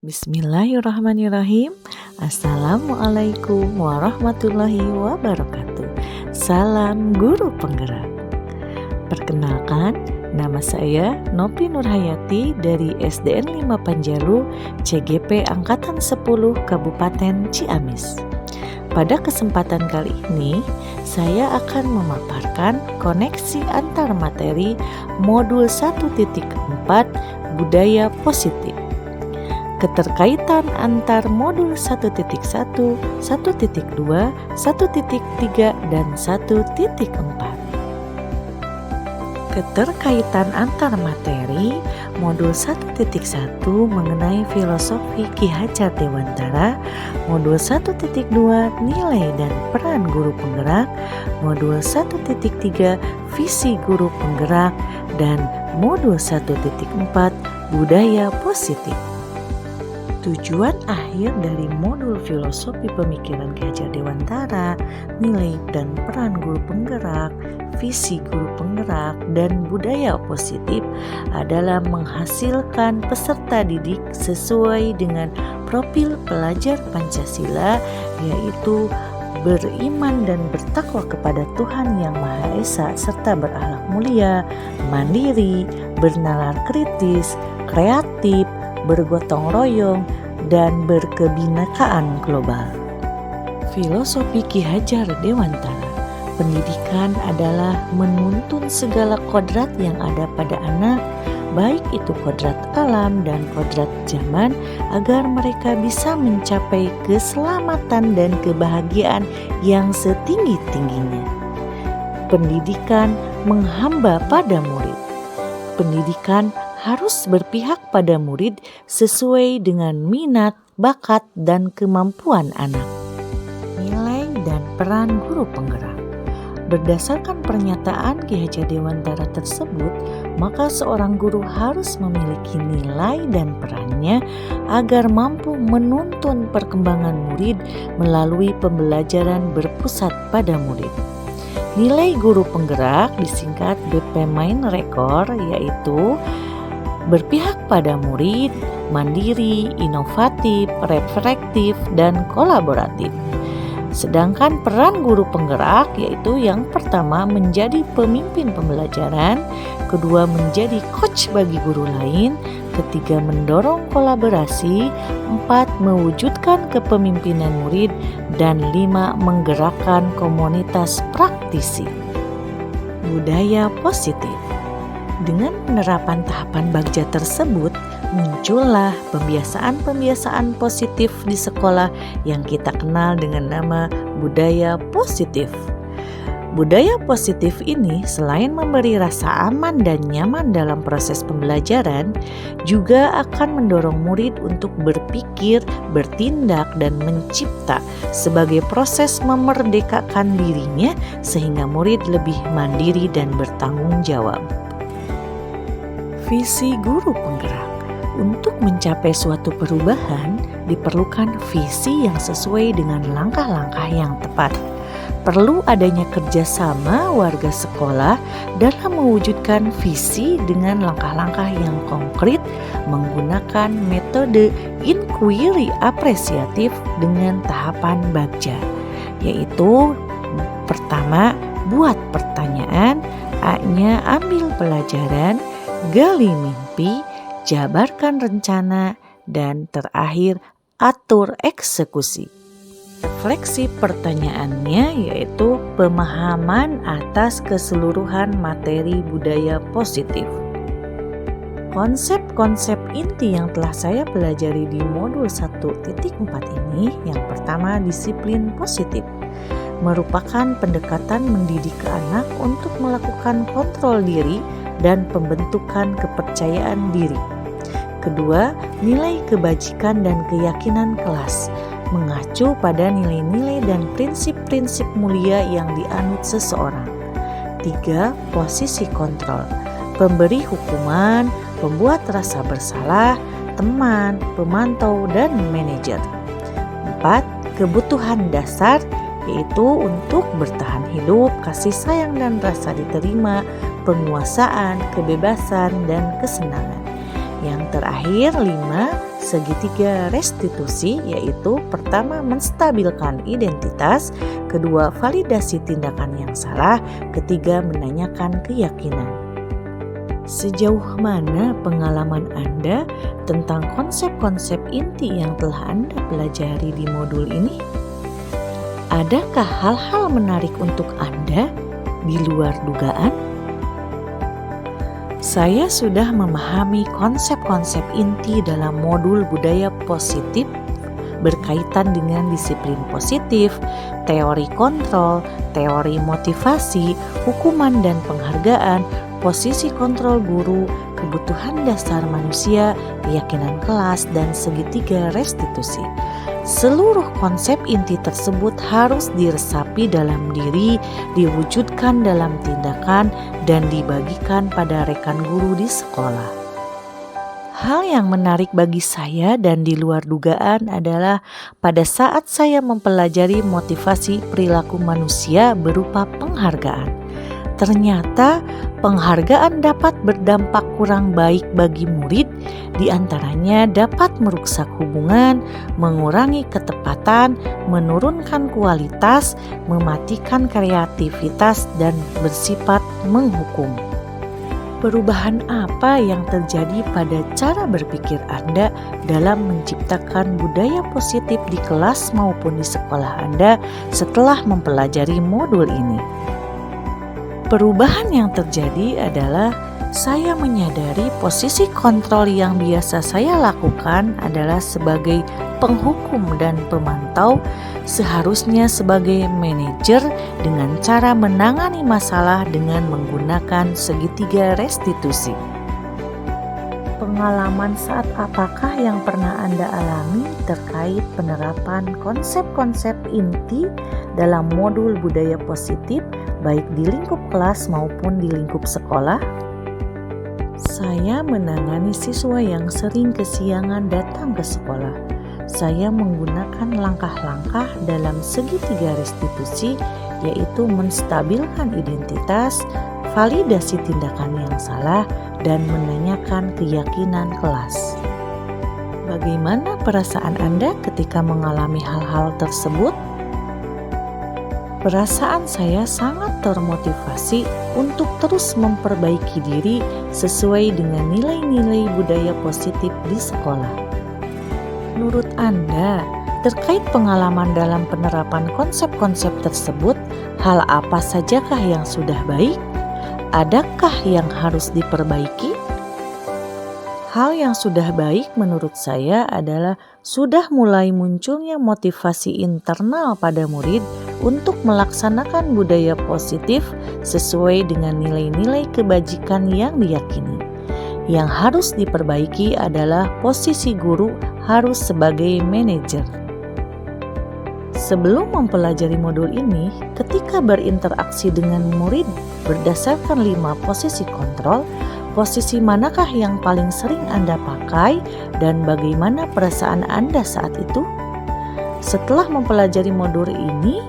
Bismillahirrahmanirrahim. Assalamualaikum warahmatullahi wabarakatuh. Salam guru penggerak. Perkenalkan, nama saya Nopi Nurhayati dari SDN 5 Panjalu, CGP Angkatan 10 Kabupaten Ciamis. Pada kesempatan kali ini, saya akan memaparkan koneksi antar materi modul 1.4 Budaya Positif. Keterkaitan antar modul 1.1, 1.2, 1.3, dan 1.4. Keterkaitan antar materi modul 1.1 mengenai filosofi Ki Hajar Dewantara, modul 1.2 nilai dan peran guru penggerak, modul 1.3 visi guru penggerak, dan modul 1.4 budaya positif. Tujuan akhir dari modul filosofi pemikiran Ki Hajar Dewantara, nilai dan peran guru penggerak, visi guru penggerak, dan budaya positif adalah menghasilkan peserta didik sesuai dengan profil pelajar Pancasila, yaitu beriman dan bertakwa kepada Tuhan Yang Maha Esa serta berakhlak mulia, mandiri, bernalar kritis, kreatif, bergotong royong, dan berkebinekaan global. Filosofi Ki Hajar Dewantara, pendidikan adalah menuntun segala kodrat yang ada pada anak, baik itu kodrat alam dan kodrat zaman, agar mereka bisa mencapai keselamatan dan kebahagiaan yang setinggi-tingginya. Pendidikan menghamba pada murid. Pendidikan harus berpihak pada murid sesuai dengan minat, bakat, dan kemampuan anak. Nilai dan peran guru penggerak. Berdasarkan pernyataan Ki Hajar Dewantara tersebut, maka seorang guru harus memiliki nilai dan perannya agar mampu menuntun perkembangan murid melalui pembelajaran berpusat pada murid. Nilai guru penggerak disingkat BP Main Rekor, yaitu berpihak pada murid, mandiri, inovatif, reflektif, dan kolaboratif. Sedangkan peran guru penggerak yaitu yang pertama menjadi pemimpin pembelajaran, kedua menjadi coach bagi guru lain, ketiga mendorong kolaborasi, empat mewujudkan kepemimpinan murid, dan lima menggerakkan komunitas praktisi. Budaya positif. Dengan penerapan tahapan Bagja tersebut, muncullah pembiasaan-pembiasaan positif di sekolah yang kita kenal dengan nama budaya positif. Budaya positif ini selain memberi rasa aman dan nyaman dalam proses pembelajaran, juga akan mendorong murid untuk berpikir, bertindak, dan mencipta sebagai proses memerdekakan dirinya sehingga murid lebih mandiri dan bertanggung jawab. Visi guru penggerak. Untuk mencapai suatu perubahan, diperlukan visi yang sesuai dengan langkah-langkah yang tepat. Perlu adanya kerjasama warga sekolah dalam mewujudkan visi dengan langkah-langkah yang konkret menggunakan metode inquiry apresiatif dengan tahapan Bagja, yaitu pertama, buat pertanyaan, A-nya ambil pelajaran, gali mimpi, jabarkan rencana, dan terakhir atur eksekusi. Refleksi pertanyaannya yaitu pemahaman atas keseluruhan materi budaya positif. Konsep-konsep inti yang telah saya pelajari di modul 1.4 ini, yang pertama disiplin positif, merupakan pendekatan mendidik anak untuk melakukan kontrol diri dan pembentukan kepercayaan diri. Kedua, nilai kebajikan dan keyakinan kelas, mengacu pada nilai-nilai dan prinsip-prinsip mulia yang dianut seseorang. Tiga, posisi kontrol, pemberi hukuman, pembuat rasa bersalah, teman, pemantau, dan manajer. Empat, kebutuhan dasar, yaitu untuk bertahan hidup, kasih sayang dan rasa diterima, penguasaan, kebebasan, dan kesenangan. Yang terakhir 5, segitiga restitusi, yaitu pertama menstabilkan identitas, kedua validasi tindakan yang salah, ketiga menanyakan keyakinan. Sejauh mana pengalaman Anda tentang konsep-konsep inti yang telah Anda pelajari di modul ini? Adakah hal-hal menarik untuk Anda di luar dugaan? Saya sudah memahami konsep-konsep inti dalam modul budaya positif berkaitan dengan disiplin positif, teori kontrol, teori motivasi, hukuman dan penghargaan, posisi kontrol guru, kebutuhan dasar manusia, keyakinan kelas, dan segitiga restitusi. Seluruh konsep inti tersebut harus diresapi dalam diri, diwujudkan dalam tindakan, dan dibagikan pada rekan guru di sekolah. Hal yang menarik bagi saya dan di luar dugaan adalah pada saat saya mempelajari motivasi perilaku manusia berupa penghargaan. Ternyata penghargaan dapat berdampak kurang baik bagi murid, diantaranya dapat merusak hubungan, mengurangi ketepatan, menurunkan kualitas, mematikan kreativitas, dan bersifat menghukum. Perubahan apa yang terjadi pada cara berpikir Anda dalam menciptakan budaya positif di kelas maupun di sekolah Anda setelah mempelajari modul ini? Perubahan yang terjadi adalah saya menyadari posisi kontrol yang biasa saya lakukan adalah sebagai penghukum dan pemantau, seharusnya sebagai manajer dengan cara menangani masalah dengan menggunakan segitiga restitusi. Pengalaman saat apakah yang pernah Anda alami terkait penerapan konsep-konsep inti dalam modul budaya positif, baik di lingkup kelas maupun di lingkup sekolah? Saya menangani siswa yang sering kesiangan datang ke sekolah. Saya menggunakan langkah-langkah dalam segitiga restitusi, yaitu menstabilkan identitas, validasi tindakan yang salah, dan menanyakan keyakinan kelas. Bagaimana perasaan Anda ketika mengalami hal-hal tersebut? Perasaan saya sangat termotivasi untuk terus memperbaiki diri sesuai dengan nilai-nilai budaya positif di sekolah. Menurut Anda, terkait pengalaman dalam penerapan konsep-konsep tersebut, hal apa sajakah yang sudah baik? Adakah yang harus diperbaiki? Hal yang sudah baik menurut saya adalah sudah mulai munculnya motivasi internal pada murid untuk melaksanakan budaya positif sesuai dengan nilai-nilai kebajikan yang diyakini. Yang harus diperbaiki adalah posisi guru harus sebagai manajer. Sebelum mempelajari modul ini, ketika berinteraksi dengan murid berdasarkan 5 posisi kontrol, posisi manakah yang paling sering Anda pakai dan bagaimana perasaan Anda saat itu? Setelah mempelajari modul ini,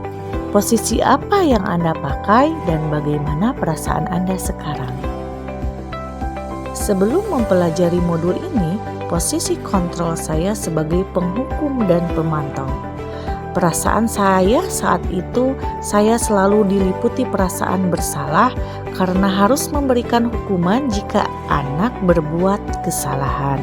posisi apa yang Anda pakai dan bagaimana perasaan Anda sekarang? Sebelum mempelajari modul ini, posisi kontrol saya sebagai penghukum dan pemantau. Perasaan saya saat itu, saya selalu diliputi perasaan bersalah karena harus memberikan hukuman jika anak berbuat kesalahan.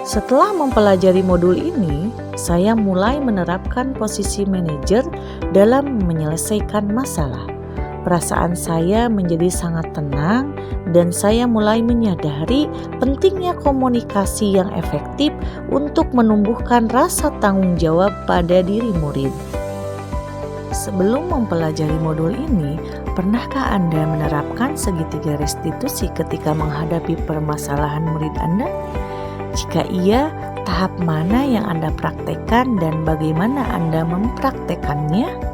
Setelah mempelajari modul ini, saya mulai menerapkan posisi manajer dalam menyelesaikan masalah. Perasaan saya menjadi sangat tenang dan saya mulai menyadari pentingnya komunikasi yang efektif untuk menumbuhkan rasa tanggung jawab pada diri murid. Sebelum mempelajari modul ini, pernahkah Anda menerapkan segitiga restitusi ketika menghadapi permasalahan murid Anda? Jika iya, tahap mana yang Anda praktekkan dan bagaimana Anda mempraktekannya?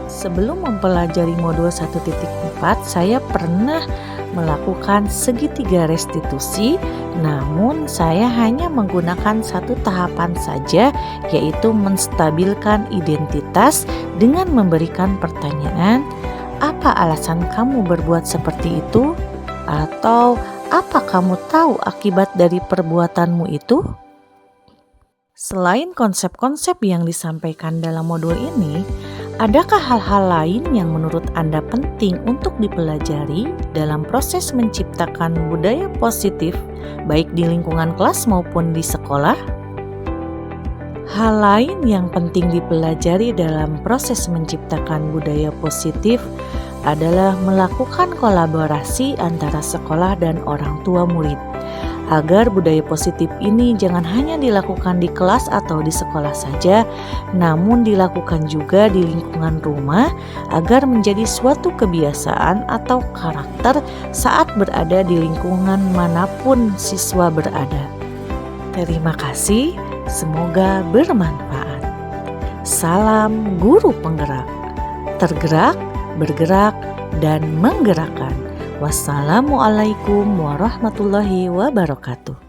Sebelum mempelajari modul 1.4, saya pernah melakukan segitiga restitusi, namun saya hanya menggunakan satu tahapan saja, yaitu menstabilkan identitas dengan memberikan pertanyaan, apa alasan kamu berbuat seperti itu? Atau Apa kamu tahu akibat dari perbuatanmu itu? Selain konsep-konsep yang disampaikan dalam modul ini, adakah hal-hal lain yang menurut Anda penting untuk dipelajari dalam proses menciptakan budaya positif, baik di lingkungan kelas maupun di sekolah? Hal lain yang penting dipelajari dalam proses menciptakan budaya positif adalah melakukan kolaborasi antara sekolah dan orang tua murid, agar budaya positif ini jangan hanya dilakukan di kelas atau di sekolah saja, namun dilakukan juga di lingkungan rumah agar menjadi suatu kebiasaan atau karakter saat berada di lingkungan manapun siswa berada. Terima kasih, semoga bermanfaat. Salam guru penggerak, tergerak, bergerak, dan menggerakkan. Wassalamualaikum warahmatullahi wabarakatuh.